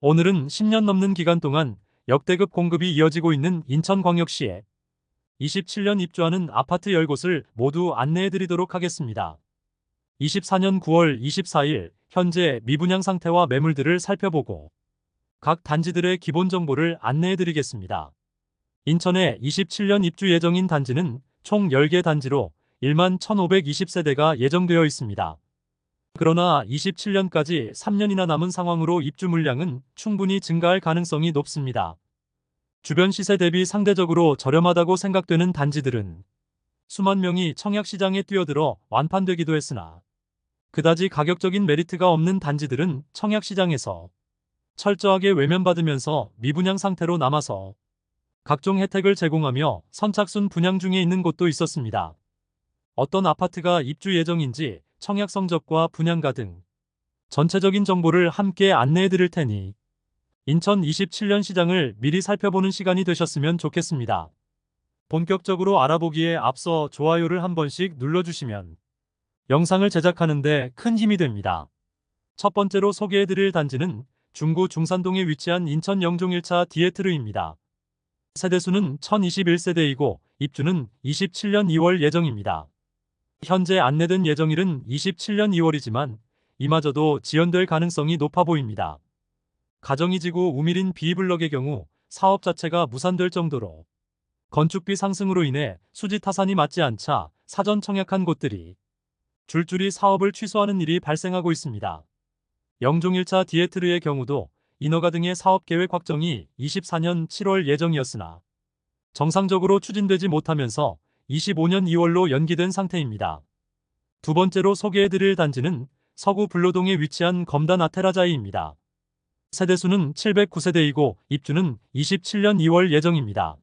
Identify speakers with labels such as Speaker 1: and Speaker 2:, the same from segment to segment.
Speaker 1: 오늘은 10년 넘는 기간 동안 역대급 공급이 이어지고 있는 인천광역시에 27년 입주하는 아파트 10곳을 모두 안내해 드리도록 하겠습니다. 24년 9월 24일 현재 미분양 상태와 매물들을 살펴보고 각 단지들의 기본 정보를 안내해 드리겠습니다. 인천에 27년 입주 예정인 단지는 총 10개 단지로 1만 1,520세대가 예정되어 있습니다. 그러나 27년까지 3년이나 남은 상황으로 입주 물량은 충분히 증가할 가능성이 높습니다. 주변 시세 대비 상대적으로 저렴하다고 생각되는 단지들은 수만 명이 청약시장에 뛰어들어 완판되기도 했으나 그다지 가격적인 메리트가 없는 단지들은 청약시장에서 철저하게 외면받으면서 미분양 상태로 남아서 각종 혜택을 제공하며 선착순 분양 중에 있는 곳도 있었습니다. 어떤 아파트가 입주 예정인지 청약 성적과 분양가 등 전체적인 정보를 함께 안내해 드릴 테니 인천 27년 시장을 미리 살펴보는 시간이 되셨으면 좋겠습니다. 본격적으로 알아보기에 앞서 좋아요를 한 번씩 눌러주시면 영상을 제작하는데 큰 힘이 됩니다. 첫 번째로 소개해 드릴 단지는 중구 중산동에 위치한 인천 영종 1차 디에트르입니다. 세대수는 1021세대이고 입주는 27년 2월 예정입니다. 현재 안내된 예정일은 27년 2월이지만 이마저도 지연될 가능성이 높아 보입니다. 가정이 지구 우밀인 B블럭의 경우 사업 자체가 무산될 정도로 건축비 상승으로 인해 수지 타산이 맞지 않자 사전 청약한 곳들이 줄줄이 사업을 취소하는 일이 발생하고 있습니다. 영종 1차 디에트르의 경우도 인허가 등의 사업 계획 확정이 24년 7월 예정이었으나 정상적으로 추진되지 못하면서 25년 2월로 연기된 상태입니다. 두 번째로 소개해드릴 단지는 서구 불로동에 위치한 검단 아테라자이입니다. 세대수는 709세대이고 입주는 27년 2월 예정입니다.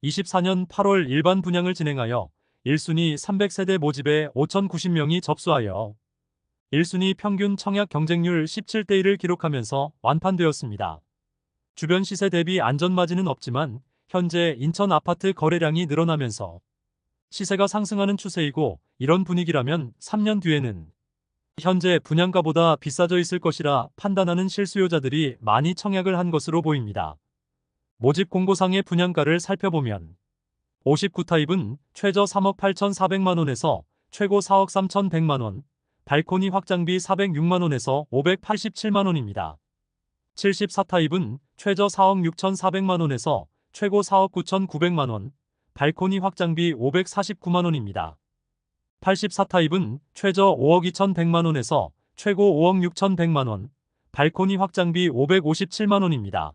Speaker 1: 24년 8월 일반 분양을 진행하여 1순위 300세대 모집에 5,090명이 접수하여 1순위 평균 청약 경쟁률 17대1을 기록하면서 완판되었습니다. 주변 시세 대비 안전마진은 없지만 현재 인천 아파트 거래량이 늘어나면서 시세가 상승하는 추세이고 이런 분위기라면 3년 뒤에는 현재 분양가보다 비싸져 있을 것이라 판단하는 실수요자들이 많이 청약을 한 것으로 보입니다. 모집 공고상의 분양가를 살펴보면 59타입은 최저 3억 8,400만원에서 최고 4억 3,100만원, 발코니 확장비 406만원에서 587만원입니다. 74타입은 최저 4억 6,400만원에서 최고 4억 9,900만원, 발코니 확장비 549만원입니다. 84타입은 최저 5억 2,100만원에서 최고 5억 6,100만원, 발코니 확장비 557만원입니다.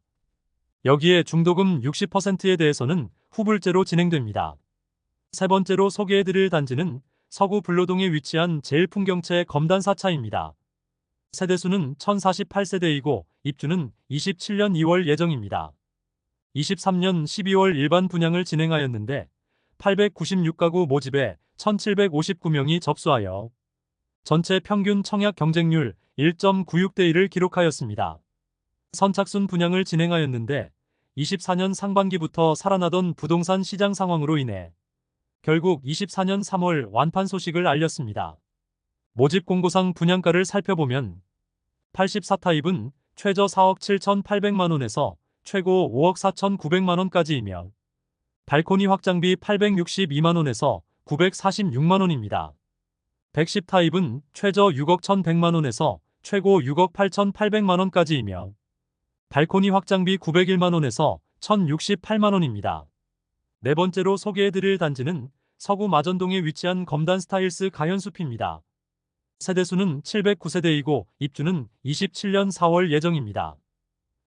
Speaker 1: 여기에 중도금 60%에 대해서는 후불제로 진행됩니다. 세 번째로 소개해드릴 단지는 서구 불로동에 위치한 제일풍경채 검단 4차입니다. 세대수는 1048세대이고 입주는 27년 2월 예정입니다. 23년 12월 일반 분양을 진행하였는데 896가구 모집에 1,759명이 접수하여 전체 평균 청약 경쟁률 1.96대1을 기록하였습니다. 선착순 분양을 진행하였는데 24년 상반기부터 살아나던 부동산 시장 상황으로 인해 결국 24년 3월 완판 소식을 알렸습니다. 모집 공고상 분양가를 살펴보면 84타입은 최저 4억 7,800만원에서 최고 5억 4,900만원까지이며 발코니 확장비 862만원에서 946만원입니다. 110타입은 최저 6억 1,100만원에서 최고 6억 8,800만원까지이며 발코니 확장비 901만원에서 1,068만원입니다. 네 번째로 소개해드릴 단지는 서구 마전동에 위치한 검단 스타일스 가현숲입니다. 세대수는 709세대이고 입주는 27년 4월 예정입니다.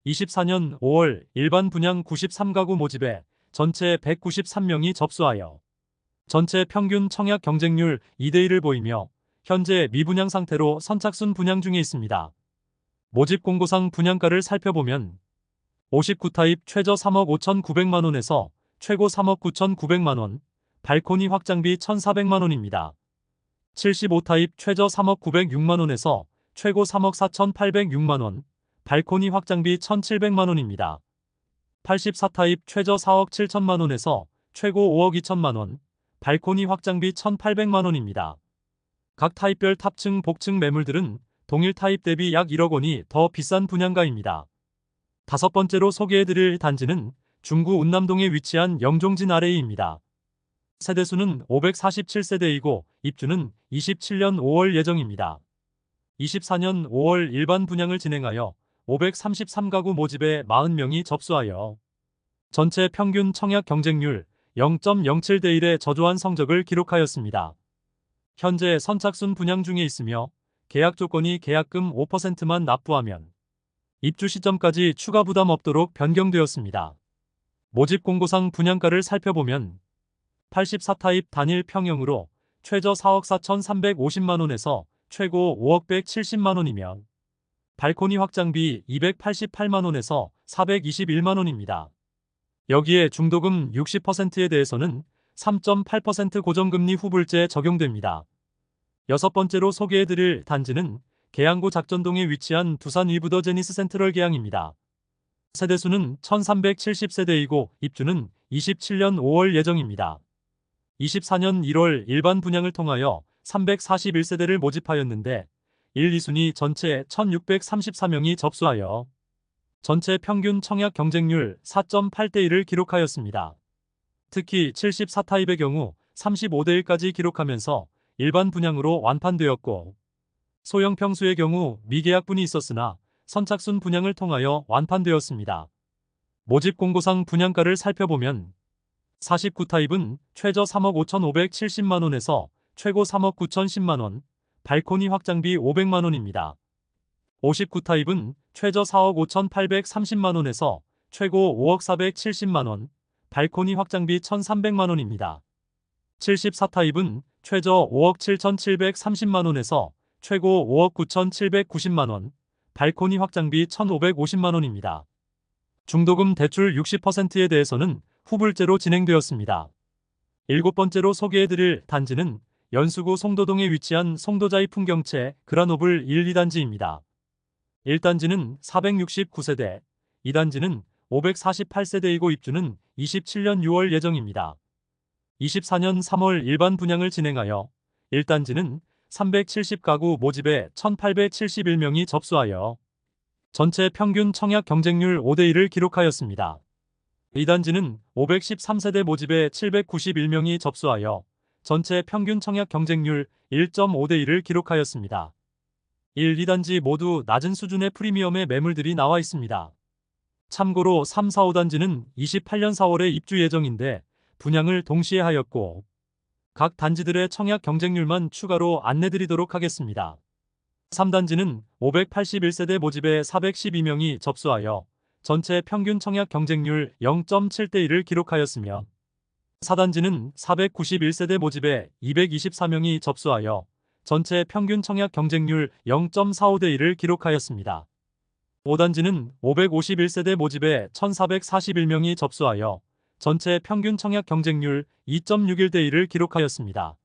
Speaker 1: 24년 5월 일반 분양 93가구 모집에 전체 193명이 접수하여 전체 평균 청약 경쟁률 2대1을 보이며 현재 미분양 상태로 선착순 분양 중에 있습니다. 모집 공고상 분양가를 살펴보면 59타입 최저 3억 5,900만원에서 최고 3억 9,900만원, 발코니 확장비 1,400만원입니다. 75타입 최저 3억 906만원에서 최고 3억 4,806만원, 발코니 확장비 1,700만원입니다. 84타입 최저 4억 7천만원에서 최고 5억 2천만원, 발코니 확장비 1,800만원입니다. 각 타입별 탑층, 복층 매물들은 동일 타입 대비 약 1억 원이 더 비싼 분양가입니다. 다섯 번째로 소개해드릴 단지는 중구 운남동에 위치한 영종진 아레이입니다. 세대수는 547세대이고 입주는 27년 5월 예정입니다. 24년 5월 일반 분양을 진행하여 533가구 모집에 40명이 접수하여 전체 평균 청약 경쟁률 0.07대 1의 저조한 성적을 기록하였습니다. 현재 선착순 분양 중에 있으며 계약 조건이 계약금 5%만 납부하면 입주 시점까지 추가 부담 없도록 변경되었습니다. 모집 공고상 분양가를 살펴보면 84타입 단일 평형으로 최저 4억 4,350만원에서 최고 5억 170만원이며 발코니 확장비 288만원에서 421만원입니다. 여기에 중도금 60%에 대해서는 3.8% 고정금리 후불제 적용됩니다. 여섯 번째로 소개해드릴 단지는 계양구 작전동에 위치한 두산 위브더 제니스 센트럴 계양입니다. 세대수는 1370세대이고 입주는 27년 5월 예정입니다. 24년 1월 일반 분양을 통하여 341세대를 모집하였는데 1, 2순위 전체 1634명이 접수하여 전체 평균 청약 경쟁률 4.8대 1을 기록하였습니다. 특히 74타입의 경우 35대 1까지 기록하면서 일반 분양으로 완판되었고 소형 평수의 경우 미계약분이 있었으나 선착순 분양을 통하여 완판되었습니다. 모집 공고상 분양가를 살펴보면 49타입은 최저 3억 5,570만원에서 최고 3억 9,010만원, 발코니 확장비 500만원입니다. 59타입은 최저 4억 5,830만원에서 최고 5억 470만원, 발코니 확장비 1,300만원입니다. 74타입은 최저 5억 7,730만원에서 최고 5억 9,790만원, 발코니 확장비 1,550만원입니다. 중도금 대출 60%에 대해서는 후불제로 진행되었습니다. 일곱 번째로 소개해드릴 단지는 연수구 송도동에 위치한 송도자이 풍경채 그라노블 1, 2단지입니다. 1단지는 469세대, 2단지는 548세대이고 입주는 27년 6월 예정입니다. 24년 3월 일반 분양을 진행하여 1단지는 370가구 모집에 1871명이 접수하여 전체 평균 청약 경쟁률 5대 1을 기록하였습니다. 2단지는 513세대 모집에 791명이 접수하여 전체 평균 청약 경쟁률 1.5대 1을 기록하였습니다. 1, 2단지 모두 낮은 수준의 프리미엄의 매물들이 나와 있습니다. 참고로 3, 4, 5단지는 28년 4월에 입주 예정인데 분양을 동시에 하였고 각 단지들의 청약 경쟁률만 추가로 안내드리도록 하겠습니다. 3단지는 581세대 모집에 412명이 접수하여 전체 평균 청약 경쟁률 0.7대 1을 기록하였으며 4단지는 491세대 모집에 224명이 접수하여 전체 평균 청약 경쟁률 0.45대 1을 기록하였습니다. 5단지는 551세대 모집에 1441명이 접수하여 전체 평균 청약 경쟁률 2.61대 1을 기록하였습니다.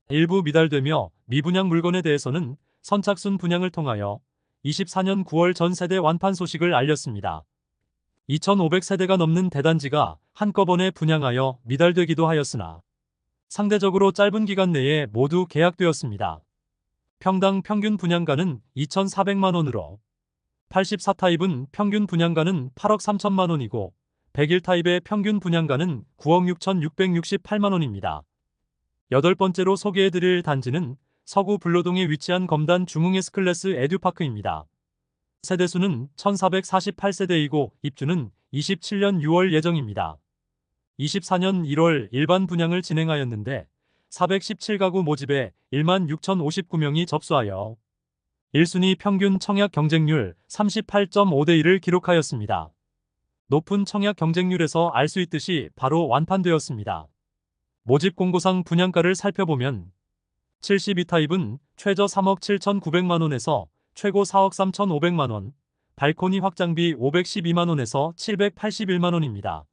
Speaker 1: 일부 미달되며 미분양 물건에 대해서는 선착순 분양을 통하여 24년 9월 전 세대 완판 소식을 알렸습니다. 2,500세대가 넘는 대단지가 한꺼번에 분양하여 미달되기도 하였으나 상대적으로 짧은 기간 내에 모두 계약되었습니다. 평당 평균 분양가는 2,400만원으로 84타입은 평균 분양가는 8억 3천만원이고 101타입의 평균 분양가는 9억 6,668만원입니다. 여덟 번째로 소개해드릴 단지는 서구 불로동에 위치한 검단 중흥 S클래스 에듀파크입니다. 세대수는 1448세대이고 입주는 27년 6월 예정입니다. 24년 1월 일반 분양을 진행하였는데 417가구 모집에 16,059명이 접수하여 1순위 평균 청약 경쟁률 38.5대 1을 기록하였습니다. 높은 청약 경쟁률에서 알 수 있듯이 바로 완판되었습니다. 모집 공고상 분양가를 살펴보면 72타입은 최저 3억 7,900만원에서 최고 4억 3,500만원, 발코니 확장비 512만원에서 781만원입니다.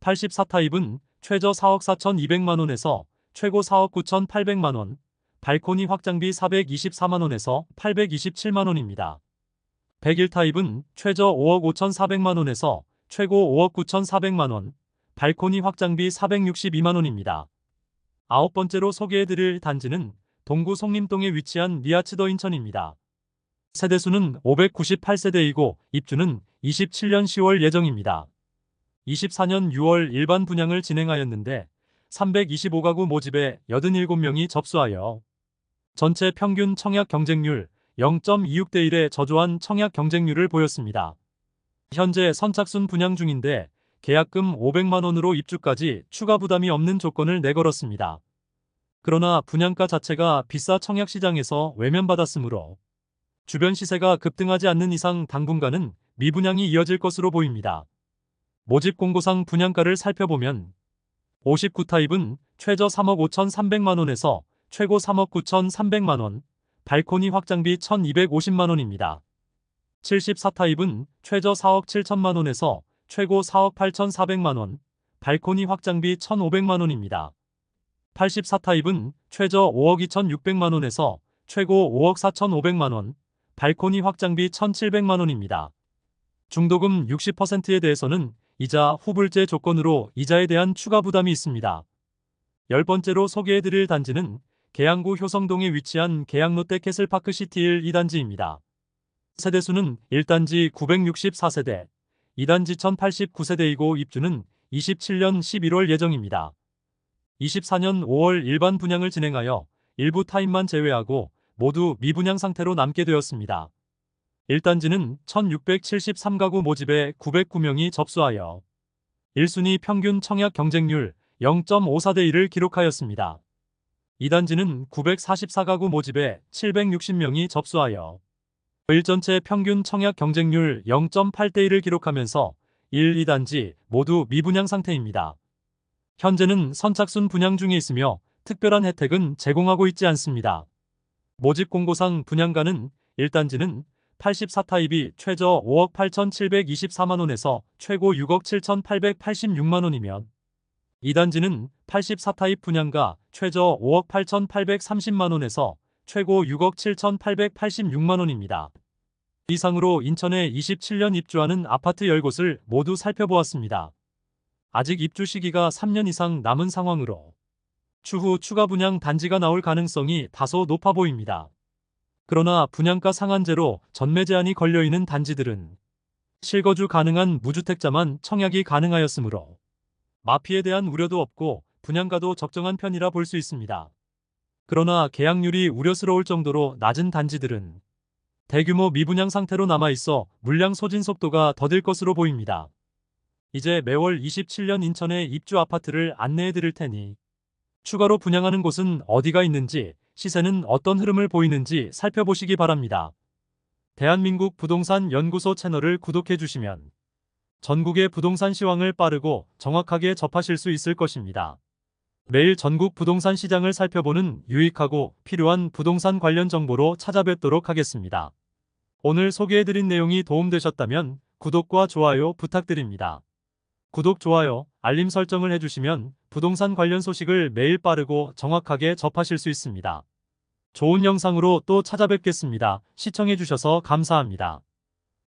Speaker 1: 84타입은 최저 4억 4,200만원에서 최고 4억 9,800만원, 발코니 확장비 424만원에서 827만원입니다. 101타입은 최저 5억 5,400만원에서 최고 5억 9,400만원, 발코니 확장비 462만원입니다. 아홉 번째로 소개해드릴 단지는 동구 송림동에 위치한 리아츠더 인천입니다. 세대수는 598세대이고 입주는 27년 10월 예정입니다. 24년 6월 일반 분양을 진행하였는데 325가구 모집에 87명이 접수하여 전체 평균 청약 경쟁률 0.26대 1의 저조한 청약 경쟁률을 보였습니다. 현재 선착순 분양 중인데 계약금 500만 원으로 입주까지 추가 부담이 없는 조건을 내걸었습니다. 그러나 분양가 자체가 비싸 청약 시장에서 외면받았으므로 주변 시세가 급등하지 않는 이상 당분간은 미분양이 이어질 것으로 보입니다. 모집 공고상 분양가를 살펴보면 59타입은 최저 3억 5,300만 원에서 최고 3억 9,300만 원, 발코니 확장비 1,250만 원입니다. 74타입은 최저 4억 7천만 원에서 최고 4억 8,400만 원, 발코니 확장비 1,500만 원입니다. 84타입은 최저 5억 2,600만 원에서 최고 5억 4,500만 원, 발코니 확장비 1,700만 원입니다. 중도금 60%에 대해서는 이자 후불제 조건으로 이자에 대한 추가 부담이 있습니다. 10번째로 소개해드릴 단지는 계양구 효성동에 위치한 계양롯데 캐슬파크 시티 1, 2단지입니다. 세대수는 1단지 964세대, 2단지 1089세대이고 입주는 27년 11월 예정입니다. 24년 5월 일반 분양을 진행하여 일부 타입만 제외하고 모두 미분양 상태로 남게 되었습니다. 1단지는 1673가구 모집에 909명이 접수하여 1순위 평균 청약 경쟁률 0.54대 1을 기록하였습니다. 2단지는 944가구 모집에 760명이 접수하여 1전체 평균 청약 경쟁률 0.8대 1을 기록하면서 1, 2단지 모두 미분양 상태입니다. 현재는 선착순 분양 중에 있으며 특별한 혜택은 제공하고 있지 않습니다. 모집 공고상 분양가는 1단지는 84타입이 최저 5억 8,724만 원에서 최고 6억 7,886만 원이면 2단지는 84타입 분양가 최저 5억 8,830만 원에서 최고 6억 7,886만 원입니다. 이상으로 인천에 27년 입주하는 아파트 10곳을 모두 살펴보았습니다. 아직 입주 시기가 3년 이상 남은 상황으로 추후 추가 분양 단지가 나올 가능성이 다소 높아 보입니다. 그러나 분양가 상한제로 전매 제한이 걸려있는 단지들은 실거주 가능한 무주택자만 청약이 가능하였으므로 마피에 대한 우려도 없고 분양가도 적정한 편이라 볼 수 있습니다. 그러나 계약률이 우려스러울 정도로 낮은 단지들은 대규모 미분양 상태로 남아있어 물량 소진 속도가 더딜 것으로 보입니다. 이제 매월 27년 인천의 입주 아파트를 안내해 드릴 테니 추가로 분양하는 곳은 어디가 있는지 시세는 어떤 흐름을 보이는지 살펴보시기 바랍니다. 대한민국 부동산 연구소 채널을 구독해 주시면 전국의 부동산 시황을 빠르고 정확하게 접하실 수 있을 것입니다. 매일 전국 부동산 시장을 살펴보는 유익하고 필요한 부동산 관련 정보로 찾아뵙도록 하겠습니다. 오늘 소개해드린 내용이 도움되셨다면 구독과 좋아요 부탁드립니다. 구독, 좋아요, 알림 설정을 해주시면 부동산 관련 소식을 매일 빠르고 정확하게 접하실 수 있습니다. 좋은 영상으로 또 찾아뵙겠습니다. 시청해주셔서 감사합니다.